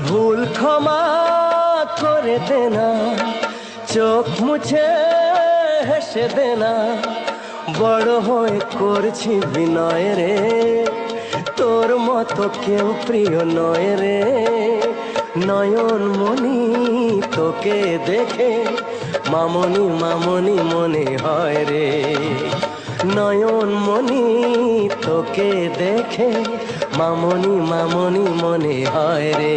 ভুল ক্ষমা করে দে না, চোখ মুছে হেসে দে না, বড় হয়ে করছি বিনয় রে, তোর মতো কেউ প্রিয় নয় রে। নয়ন মনি তোকে দেখে মামনি মামনি মনে হয় রে, নয়ন মনি তোকে দেখে মামনি মামনি মনে হয় রে।